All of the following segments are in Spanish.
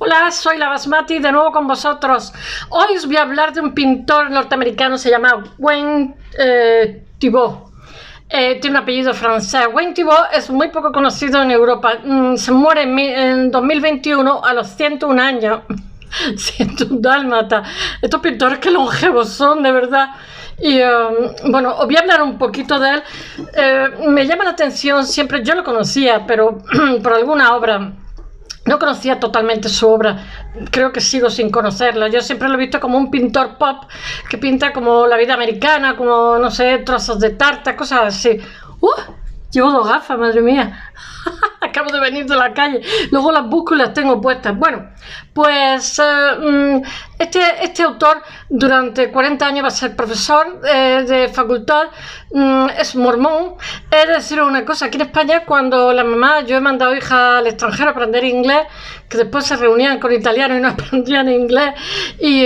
Hola, soy la Basmati de nuevo con vosotros. Hoy os voy a hablar de un pintor norteamericano, se llama Wayne Thiebaud. Tiene un apellido francés. Wayne Thiebaud es muy poco conocido en Europa. Se muere en 2021 a los 101 años. 101 dálmata. Estos pintores que longevos son, de verdad. Y bueno, os voy a hablar un poquito de él. Me llama la atención siempre, yo lo conocía, pero por alguna obra. No conocía totalmente su obra, creo que sigo sin conocerla. Yo siempre lo he visto como un pintor pop que pinta como la vida americana, como, no sé, trozos de tarta, cosas así. Llevo dos gafas, madre mía. Acabo de venir de la calle, luego las busco y las tengo puestas. Bueno, pues este autor durante 40 años va a ser profesor de facultad, es mormón. Es decir una cosa, aquí en España cuando la mamá, yo he mandado hija al extranjero a aprender inglés, que después se reunían con italianos y no aprendían inglés, y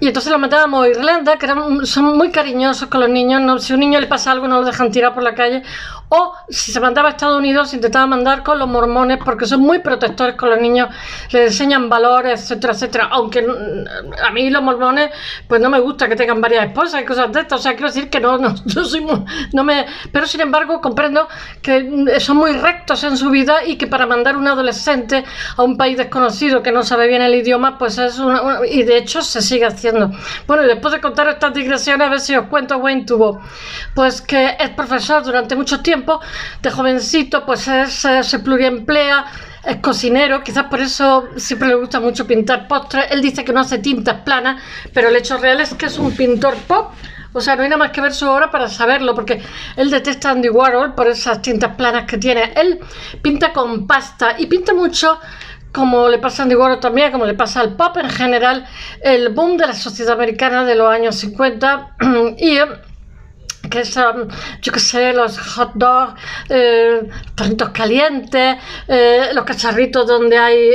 entonces lo mandábamos a Irlanda, que son muy cariñosos con los niños. No, si a un niño le pasa algo no lo dejan tirar por la calle, o si se mandaba a Estados Unidos se intentaba mandar con los mormones porque son muy protectores con los niños, les enseñan valores, etcétera, etcétera. Aunque a mí los mormones pues no me gusta que tengan varias esposas y cosas de estas, o sea, quiero decir que yo soy pero sin embargo comprendo que son muy rectos en su vida y que para mandar un adolescente a un país desconocido que no sabe bien el idioma, pues es y de hecho se sigue haciendo. Bueno, y después de contar estas digresiones, a ver si os cuento Wayne Thiebaud. Pues que es profesor durante mucho tiempo, de jovencito pues se pluriemplea, es cocinero, quizás por eso siempre le gusta mucho pintar postres. Él dice que no hace tintas planas, pero el hecho real es que es un pintor pop. O sea, no hay nada más que ver su obra para saberlo, porque él detesta a Andy Warhol por esas tintas planas que tiene. Él pinta con pasta y pinta mucho, como le pasa a Andy Warhol también, como le pasa al pop en general, el boom de la sociedad americana de los años 50 y que es, yo qué sé, los hot dogs, perritos calientes, los cacharritos donde hay,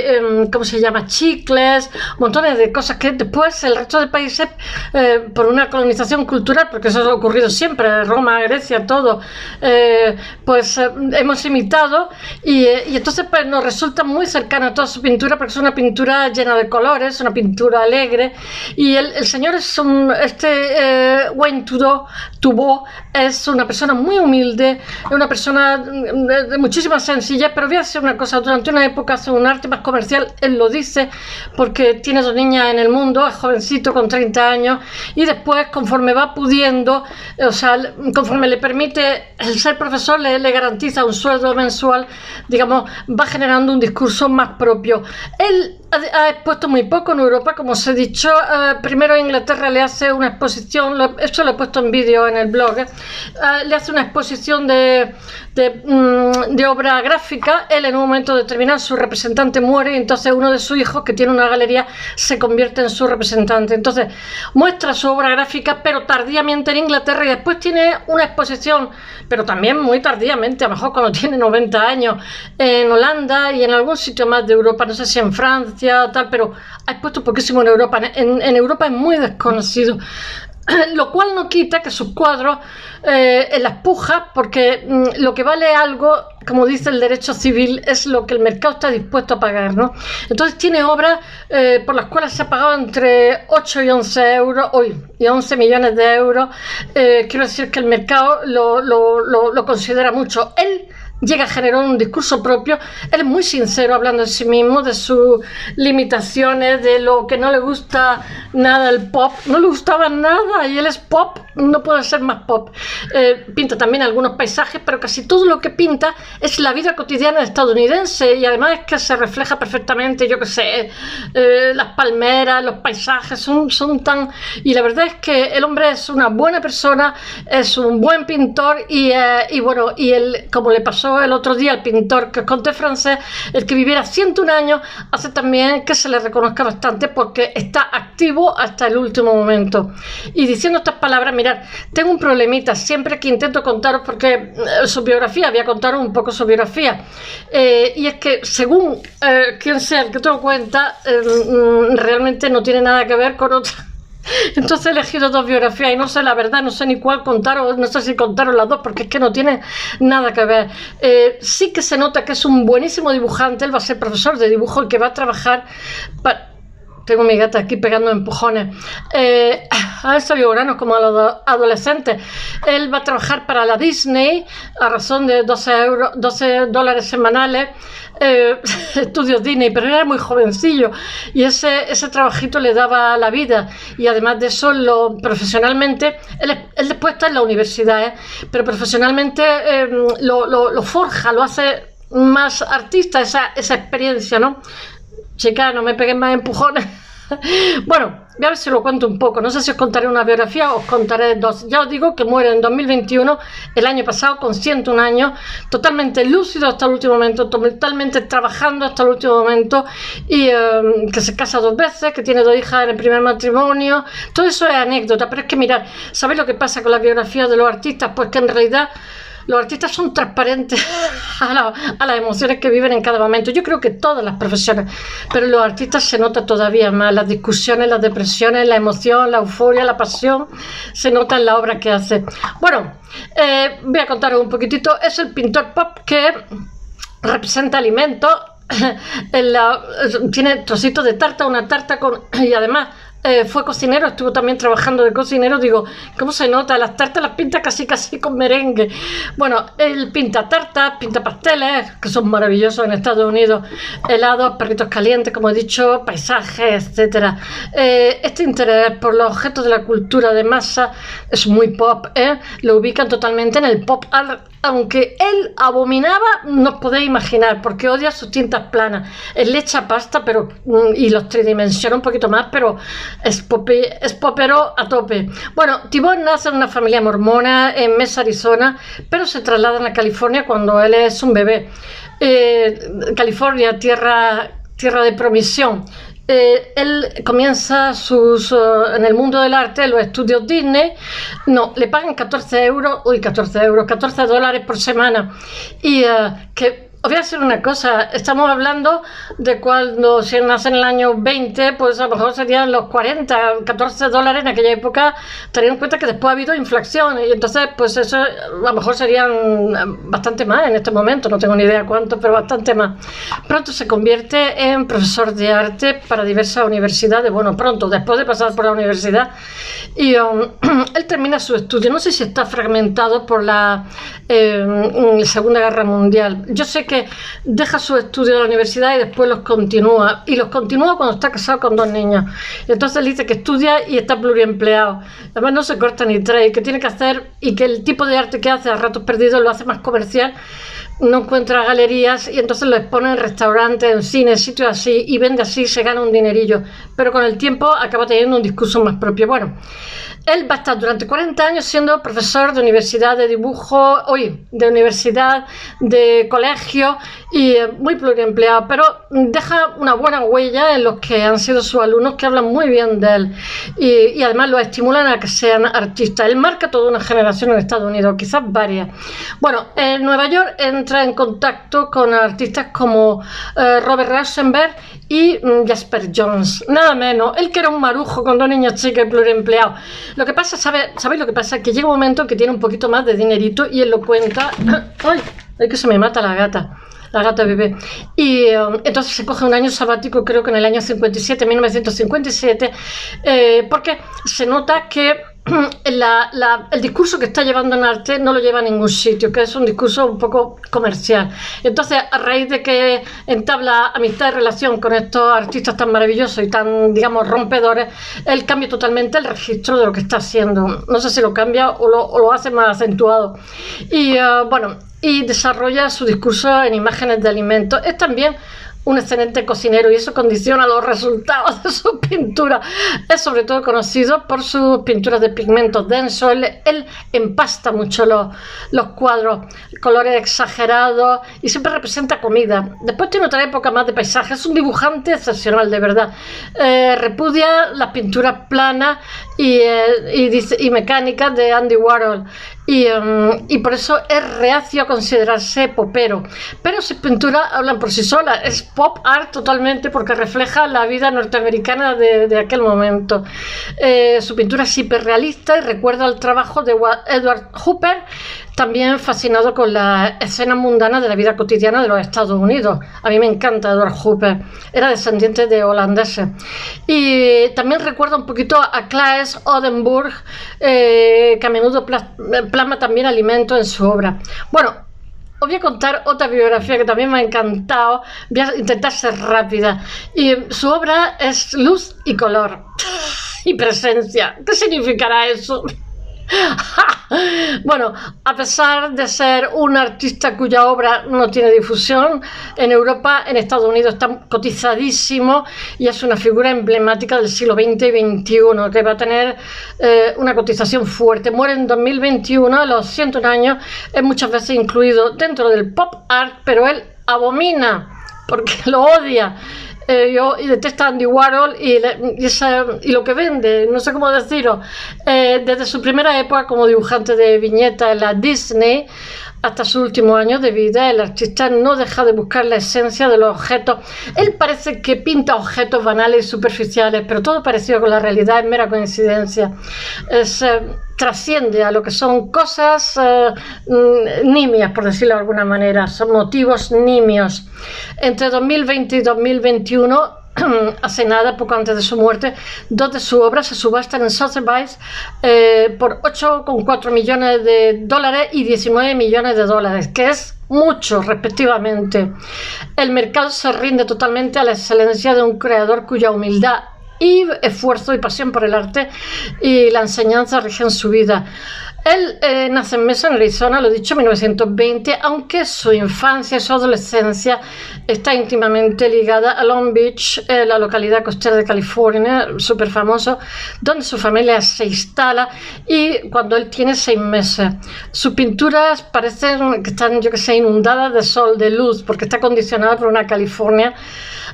¿cómo se llama?, chicles, montones de cosas que después el resto del país, por una colonización cultural, porque eso ha ocurrido siempre, Roma, Grecia, todo, pues hemos imitado y entonces pues nos resulta muy cercana toda su pintura, porque es una pintura llena de colores, una pintura alegre. Y el señor es Wayne Thiebaud es una persona muy humilde, es una persona de muchísima sencillez, pero voy a decir una cosa, durante una época hace un arte más comercial, él lo dice, porque tiene dos niñas en el mundo, es jovencito con 30 años, y después conforme va pudiendo, o sea, conforme le permite el ser profesor, le garantiza un sueldo mensual, digamos, va generando un discurso más propio. Él ha expuesto muy poco en Europa, como os he dicho. Primero en Inglaterra le hace una exposición, esto lo he puesto en vídeo en el blog, le hace una exposición de obra gráfica. Él en un momento determinado, su representante muere y entonces uno de sus hijos, que tiene una galería, se convierte en su representante. Entonces muestra su obra gráfica, pero tardíamente en Inglaterra, y después tiene una exposición, pero también muy tardíamente, a lo mejor cuando tiene 90 años, en Holanda y en algún sitio más de Europa, no sé si en Francia tal, pero ha expuesto poquísimo en Europa. En Europa es muy desconocido, lo cual no quita que sus cuadros en las pujas, porque lo que vale algo, como dice el derecho civil, es lo que el mercado está dispuesto a pagar, ¿no? Entonces tiene obras por las cuales se ha pagado entre 8 y 11 euros, y 11 millones de euros. Quiero decir que el mercado lo considera mucho. Él llega a generar un discurso propio. Él es muy sincero hablando de sí mismo, de sus limitaciones, de lo que no le gusta nada el pop. No le gustaba nada y él es pop, no puede ser más pop. Pinta también algunos paisajes, pero casi todo lo que pinta es la vida cotidiana estadounidense, y además es que se refleja perfectamente, yo qué sé, las palmeras, los paisajes son tan... Y la verdad es que el hombre es una buena persona, es un buen pintor, y bueno, y él, como le pasó el otro día al pintor que os conté francés, el que viviera 101 años, hace también que se le reconozca bastante, porque está activo hasta el último momento. Y diciendo estas palabras, mirad, tengo un problemita siempre que intento contaros, porque su biografía, voy a contaros un poco su biografía, y es que según quien sea el que te lo cuenta, realmente no tiene nada que ver con otra Entonces he elegido dos biografías y no sé la verdad, no sé ni cuál contaros, no sé si contaros las dos porque es que no tiene nada que ver. Sí que se nota que es un buenísimo dibujante, él va a ser profesor de dibujo y que va a trabajar para... Tengo mi gata aquí pegando empujones. A eso llorando como a los adolescentes. Él va a trabajar para la Disney a razón de $12 semanales. Estudios Disney, pero era muy jovencillo y ese trabajito le daba la vida. Y además de eso, profesionalmente, él después está en la universidad, pero profesionalmente lo forja, lo hace más artista, esa experiencia, ¿no? Chica, no me peguen más empujones. Bueno, voy a ver si lo cuento un poco. No sé si os contaré una biografía o os contaré dos. Ya os digo que muere en 2021, el año pasado, con 101 años, totalmente lúcido hasta el último momento, totalmente trabajando hasta el último momento, y que se casa 2 veces, que tiene 2 hijas en el primer matrimonio. Todo eso es anécdota, pero es que mirad, ¿sabéis lo que pasa con las biografías de los artistas? Pues que en realidad los artistas son transparentes a las emociones que viven en cada momento. Yo creo que todas las profesiones, pero los artistas se nota todavía más. Las discusiones, las depresiones, la emoción, la euforia, la pasión, se nota en la obra que hace. Bueno, voy a contaros un poquitito. Es el pintor pop que representa alimentos. Tiene trocitos de tarta, una tarta y además fue cocinero, estuvo también trabajando de cocinero. Digo, ¿cómo se nota? Las tartas las pinta casi con merengue. Bueno, él pinta tartas, pinta pasteles, que son maravillosos en Estados Unidos, helados, perritos calientes, como he dicho, paisajes, etcétera. Este interés por los objetos de la cultura de masa es muy pop, lo ubican totalmente en el pop art, aunque él abominaba, no os podéis imaginar, porque odia sus tintas planas. Él le echa pasta, pero y los tridimensiona un poquito más, pero es popero a tope. Bueno, Thibaut nace en una familia mormona en Mesa, Arizona, pero se trasladan a California cuando él es un bebé. California, tierra de promisión. Él comienza en el mundo del arte, los estudios Disney. No, le pagan $14 por semana. Y que os voy a decir una cosa, estamos hablando de cuando si nace en el año 20, pues a lo mejor serían los $14 en aquella época. Teniendo en cuenta que después ha habido inflación y entonces pues eso a lo mejor serían bastante más en este momento, no tengo ni idea cuánto, pero bastante más. Pronto se convierte en profesor de arte para diversas universidades, bueno, pronto, después de pasar por la universidad, y él termina su estudio. No sé si está fragmentado por la Segunda Guerra Mundial. Yo sé que deja su estudio de la universidad y después los continúa, y los continúa cuando está casado con 2 niños. Y entonces él dice que estudia y está pluriempleado, además no se corta ni trae, que tiene que hacer, y que el tipo de arte que hace a ratos perdidos lo hace más comercial, no encuentra galerías y entonces lo expone en restaurantes, en cines, sitios así, y vende así, se gana un dinerillo, pero con el tiempo acaba teniendo un discurso más propio. Bueno, él va a estar durante 40 años siendo profesor de universidad de dibujo, de universidad, de colegio, y muy pluriempleado, pero deja una buena huella en los que han sido sus alumnos, que hablan muy bien de él, y además los estimulan a que sean artistas. Él marca toda una generación en Estados Unidos, quizás varias. Bueno, en Nueva York entra en contacto con artistas como Robert Rauschenberg y Jasper Johns, nada menos. Él que era un marujo con 2 niños chicos y pluriempleados. Lo que pasa, ¿sabéis lo que pasa? Que llega un momento que tiene un poquito más de dinerito y él lo cuenta. ¡Ay, que se me mata la gata bebé! Y entonces se coge un año sabático, creo que en el año 1957, porque se nota que el discurso que está llevando en arte no lo lleva a ningún sitio, que es un discurso un poco comercial. Entonces, a raíz de que entabla amistad y relación con estos artistas tan maravillosos y tan, digamos, rompedores, él cambia totalmente el registro de lo que está haciendo. No sé si lo cambia o lo hace más acentuado. Y bueno, y desarrolla su discurso en imágenes de alimentos. Es también un excelente cocinero y eso condiciona los resultados de sus pinturas. Es sobre todo conocido por sus pinturas de pigmentos densos. Él empasta mucho los cuadros, colores exagerados, y siempre representa comida. Después tiene otra época más de paisajes. Es un dibujante excepcional, de verdad. Repudia las pinturas planas y mecánicas de Andy Warhol. y por eso es reacio a considerarse popero. Pero sus pinturas hablan por sí solas, es pop art totalmente porque refleja la vida norteamericana de aquel momento. Su pintura es hiperrealista y recuerda el trabajo de Edward Hopper, también fascinado con la escena mundana de la vida cotidiana de los Estados Unidos. A mí me encanta Edward Hopper, era descendiente de holandeses. Y también recuerda un poquito a Claes Oldenburg, que a menudo plasma también alimento en su obra. Bueno, os voy a contar otra biografía que también me ha encantado. Voy a intentar ser rápida. Y su obra es luz y color y presencia. ¿Qué significará eso? Bueno, a pesar de ser un artista cuya obra no tiene difusión en Europa, en Estados Unidos está cotizadísimo y es una figura emblemática del siglo XX y XXI que va a tener una cotización fuerte. Muere en 2021 a los 101 años, es muchas veces incluido dentro del pop art, pero él abomina porque lo odia. Y detesta a Andy Warhol y lo que vende, no sé cómo deciros. Desde su primera época como dibujante de viñetas en la Disney hasta sus últimos años de vida, el artista no deja de buscar la esencia de los objetos. Él parece que pinta objetos banales y superficiales, pero todo parecido con la realidad es mera coincidencia. Trasciende a lo que son cosas nimias, por decirlo de alguna manera, son motivos nimios. Entre 2020 y 2021, hace nada, poco antes de su muerte, 2 de sus obras se subastan en Sotheby's por $8,4 millones y $19 millones, que es mucho respectivamente. El mercado se rinde totalmente a la excelencia de un creador cuya humildad y esfuerzo y pasión por el arte y la enseñanza rigen su vida. Él nace en Mesa, en Arizona, lo he dicho, en 1920, aunque su infancia y su adolescencia está íntimamente ligada a Long Beach, la localidad costera de California, súper famoso, donde su familia se instala y cuando él tiene 6 meses. Sus pinturas parecen que están, yo que sé, inundadas de sol, de luz, porque está condicionada por una California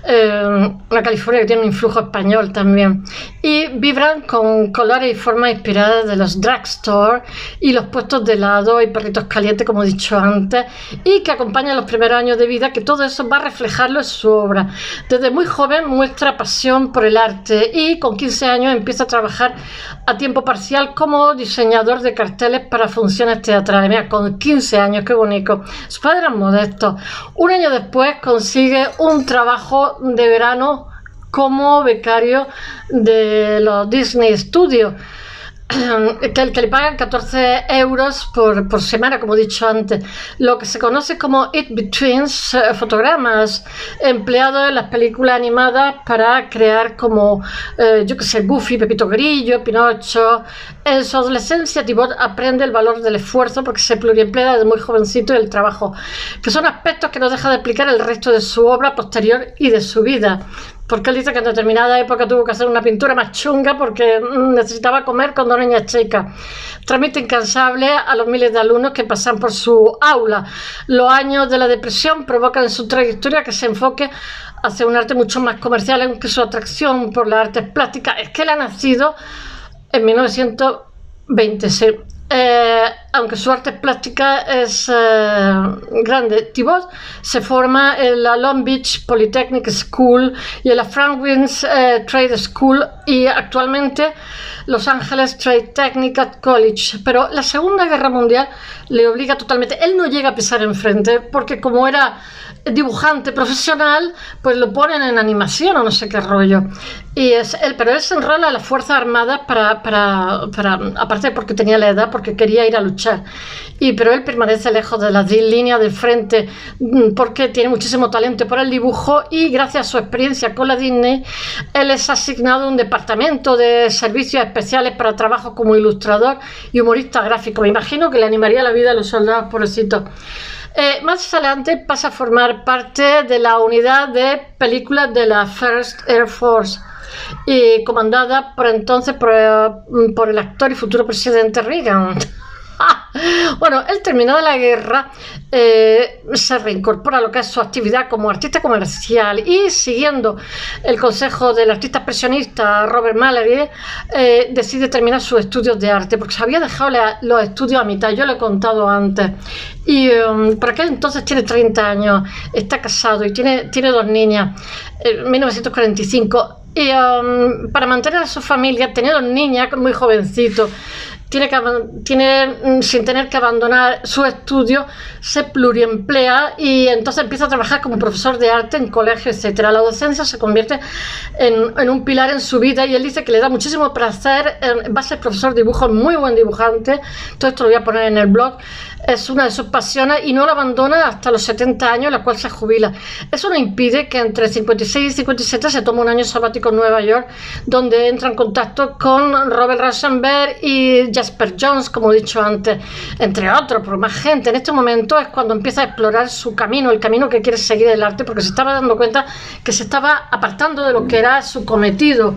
que tiene un influjo español también, y vibran con colores y formas inspiradas de los drugstore y los puestos de helado y perritos calientes, como he dicho antes, y que acompañan los primeros años de vida, que todo eso va a reflejarlo en su obra. Desde muy joven muestra pasión por el arte y con 15 años empieza a trabajar a tiempo parcial como diseñador de carteles para funciones teatrales. Mira, con 15 años, qué bonito. Su padre era modesto. Un año después consigue un trabajo de verano como becario de los Disney Studios, que le pagan 14 euros por semana, como he dicho antes. Lo que se conoce como in-betweens, fotogramas empleados en las películas animadas para crear como, yo que sé, Goofy, Pepito Grillo, Pinocho. En su adolescencia, Thibaut aprende el valor del esfuerzo porque se pluriemplea desde muy jovencito y el trabajo, que son aspectos que no deja de explicar el resto de su obra posterior y de su vida. Porque él dice que en determinada época tuvo que hacer una pintura más chunga porque necesitaba comer con 2 niñas chicas. Trámite incansable a los miles de alumnos que pasan por su aula. Los años de la depresión provocan en su trayectoria que se enfoque hacia un arte mucho más comercial, aunque su atracción por las artes plásticas es que él ha nacido en 1920, sí. Aunque su arte plástica es grande. Thibaut se forma en la Long Beach Polytechnic School y en la Franklin Trade School y actualmente Los Ángeles Trade Technical College, pero la Segunda Guerra Mundial le obliga totalmente. Él no llega a pisar enfrente porque como era dibujante profesional, pues lo ponen en animación o no sé qué rollo. Pero él se enrola a las Fuerzas Armadas aparte porque tenía la edad, porque quería ir a luchar. Pero él permanece lejos de las líneas del frente porque tiene muchísimo talento por el dibujo y gracias a su experiencia con la Disney, él es asignado a un departamento de servicios especiales para trabajo como ilustrador y humorista gráfico. Me imagino que le animaría la vida a los soldados, pobrecitos. Más adelante pasa a formar parte de la unidad de películas de la First Air Force, comandada por entonces por el actor y futuro presidente Reagan. Bueno, él terminada la guerra se reincorpora a lo que es su actividad como artista comercial y siguiendo el consejo del artista expresionista Robert Mallory decide terminar sus estudios de arte porque se había dejado los estudios a mitad, yo lo he contado antes, y por aquel entonces tiene 30 años, está casado y tiene 2 niñas, en 1945, y para mantener a su familia tenía 2 niñas muy jovencitos. Sin tener que abandonar su estudio, se pluriemplea y entonces empieza a trabajar como profesor de arte en colegios, etcétera. La docencia se convierte en un pilar en su vida y él dice que le da muchísimo placer. Va a ser profesor de dibujo, muy buen dibujante. Todo esto lo voy a poner en el blog. Es una de sus pasiones y no la abandona hasta los 70 años, la cual se jubila. Eso no impide que entre 56 y 57 se tome un año sabático en Nueva York, donde entra en contacto con Robert Rauschenberg y Jasper Johns, como he dicho antes, entre otros, por más gente. En este momento es cuando empieza a explorar su camino, el camino que quiere seguir el arte, porque se estaba dando cuenta que se estaba apartando de lo que era su cometido.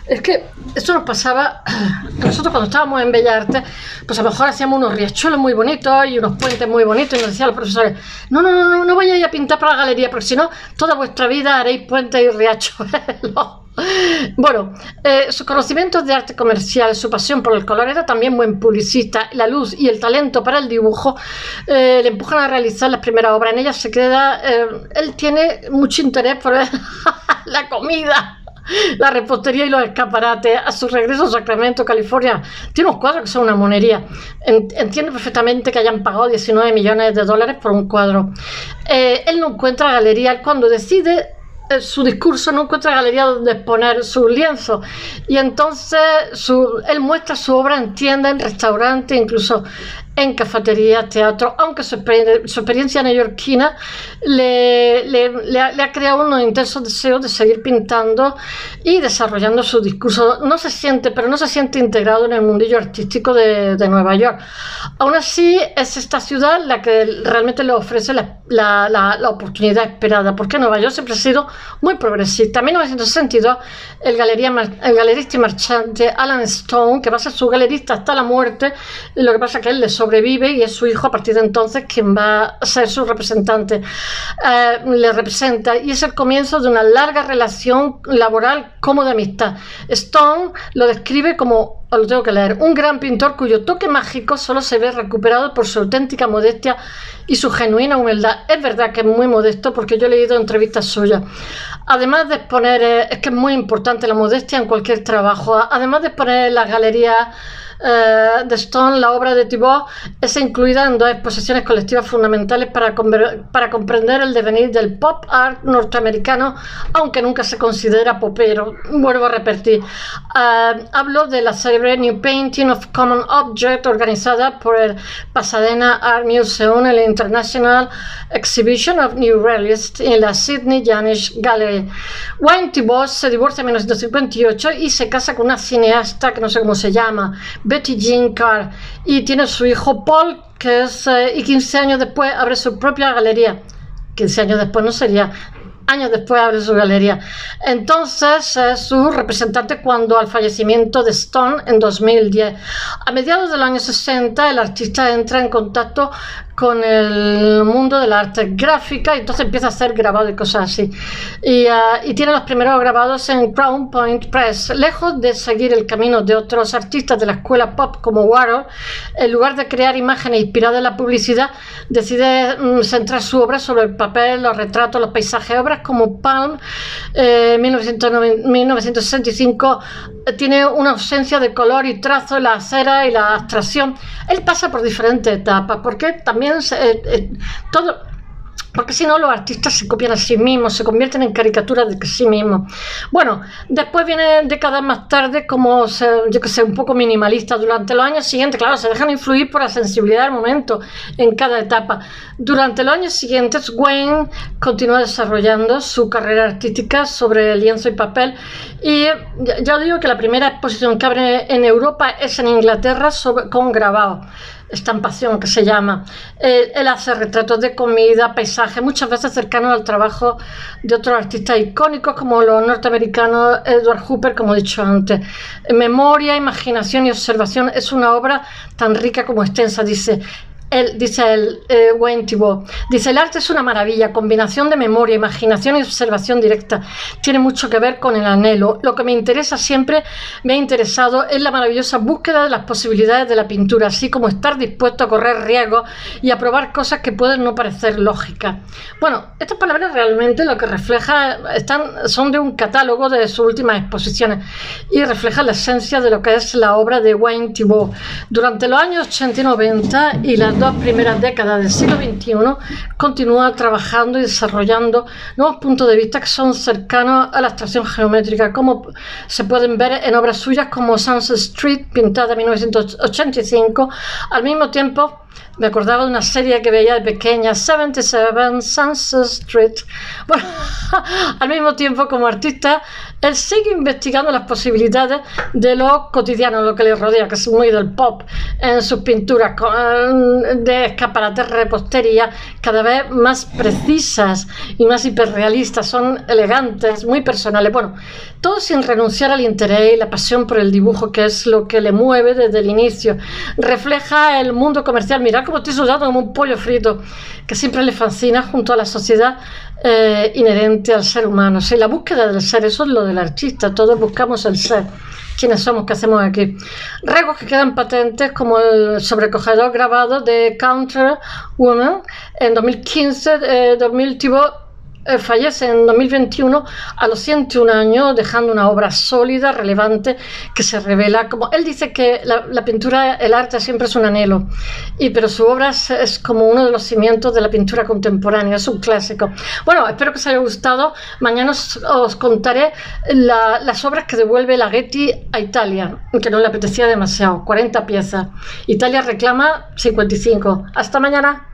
Es que esto nos pasaba, nosotros cuando estábamos en Bellas Artes, pues a lo mejor hacíamos unos riachuelos muy bonitos y unos puentes muy bonitos y nos decían los profesores, no vayáis a pintar para la galería, porque si no, toda vuestra vida haréis puentes y riachuelos. Bueno, sus conocimientos de arte comercial, su pasión por el color, era también buen publicista. La luz y el talento para el dibujo le empujan a realizar las primeras obras. En ellas se queda, él tiene mucho interés por la comida, la repostería y los escaparates. A su regreso a Sacramento, California, tiene unos cuadros que son una monería. Entiende perfectamente que hayan pagado 19 millones de dólares por un cuadro. Él no encuentra galería. Él, cuando decide su discurso, no encuentra galería donde exponer su lienzo y entonces él muestra su obra en tiendas, en restaurantes, incluso en cafeterías, teatro, aunque su experiencia neoyorquina le ha creado unos intensos deseos de seguir pintando y desarrollando su discurso. No se siente integrado en el mundillo artístico de Nueva York. Aún así, es esta ciudad la que realmente le ofrece la oportunidad esperada, porque Nueva York siempre ha sido muy progresista. En 1962, el galerista y marchante Alan Stone, que va a ser su galerista hasta la muerte, lo que pasa es que él le sobrevive y es su hijo a partir de entonces quien va a ser su representante. Le representa y es el comienzo de una larga relación laboral como de amistad. Stone lo describe como, lo tengo que leer, un gran pintor cuyo toque mágico solo se ve recuperado por su auténtica modestia y su genuina humildad. Es verdad que es muy modesto, porque yo he leído entrevistas suyas. Además de exponer, es que es muy importante la modestia en cualquier trabajo. Además de exponer en las galerías de Stone, la obra de Thibaut es incluida en 2 exposiciones colectivas fundamentales para comprender el devenir del pop art norteamericano, aunque nunca se considera popero. Vuelvo a repetir, hablo de la célebre New Painting of Common Object, organizada por el Pasadena Art Museum en la International Exhibition of New Realists en la Sydney Janes Gallery. Wayne Thibaut se divorcia en 1958 y se casa con una cineasta que no sé cómo se llama, Betty Jean Carr, y tiene su hijo Paul, que es, y 15 años después abre su propia galería. 15 años después no sería, años después abre su galería. Entonces es su representante cuando al fallecimiento de Stone en 2010. A mediados de los años 60 el artista entra en contacto con el mundo de la arte gráfica y entonces empieza a hacer grabados y cosas así. Y tiene los primeros grabados en Crown Point Press. Lejos de seguir el camino de otros artistas de la escuela pop como Warhol, en lugar de crear imágenes inspiradas en la publicidad, decide centrar su obra sobre el papel, los retratos, los paisajes. Obras como Palm, 1965, tiene una ausencia de color y trazo en la acera y la abstracción. Él pasa por diferentes etapas, porque también porque si no los artistas se copian a sí mismos, se convierten en caricaturas de sí mismos. Bueno, después vienen décadas más tarde como, yo que sé, un poco minimalista. Durante los años siguientes, claro, se dejan influir por la sensibilidad del momento en cada etapa. Durante los años siguientes, Wayne continúa desarrollando su carrera artística sobre lienzo y papel. Y ya digo que la primera exposición que abre en Europa es en Inglaterra con grabado. estampación, que se llama. Él hace retratos de comida, paisajes, muchas veces cercanos al trabajo de otros artistas icónicos como los norteamericanos Edward Hopper, como he dicho antes. Memoria, imaginación y observación, es una obra tan rica como extensa, dice Wayne Thiebaud. Dice: el arte es una maravilla, combinación de memoria, imaginación y observación directa. Tiene mucho que ver con el anhelo. Lo que me interesa, siempre me ha interesado, es la maravillosa búsqueda de las posibilidades de la pintura, así como estar dispuesto a correr riesgos y a probar cosas que pueden no parecer lógicas. Bueno, estas palabras realmente lo que refleja son de un catálogo de sus últimas exposiciones y reflejan la esencia de lo que es la obra de Wayne Thiebaud. Durante los años 80 y 90 y las dos primeras décadas del siglo XXI, continúa trabajando y desarrollando nuevos puntos de vista que son cercanos a la abstracción geométrica, como se pueden ver en obras suyas como Sunset Street, pintada en 1985. Al mismo tiempo, me acordaba de una serie que veía de pequeña, 77 Sunset Street. Bueno, al mismo tiempo, como artista, él sigue investigando las posibilidades de lo cotidiano, lo que le rodea, que es muy del pop, en sus pinturas de escaparates, repostería, cada vez más precisas y más hiperrealistas, son elegantes, muy personales. Bueno, todo sin renunciar al interés y la pasión por el dibujo, que es lo que le mueve desde el inicio. Refleja el mundo comercial. Mirad cómo estoy sudando como un pollo frito, que siempre le fascina junto a la sociedad inherente al ser humano. Sí, la búsqueda del ser, eso es lo del artista. Todos buscamos el ser. ¿Quiénes somos? ¿Qué hacemos aquí? Rasgos que quedan patentes, como el sobrecogedor grabado de Counter Woman en 2015. Thiebaud fallece en 2021 a los 101 años, dejando una obra sólida, relevante, que se revela como... Él dice que la pintura, el arte siempre es un anhelo, pero su obra es como uno de los cimientos de la pintura contemporánea, es un clásico. Bueno, espero que os haya gustado. Mañana os contaré las obras que devuelve la Getty a Italia, que no le apetecía demasiado, 40 piezas. Italia reclama 55. Hasta mañana.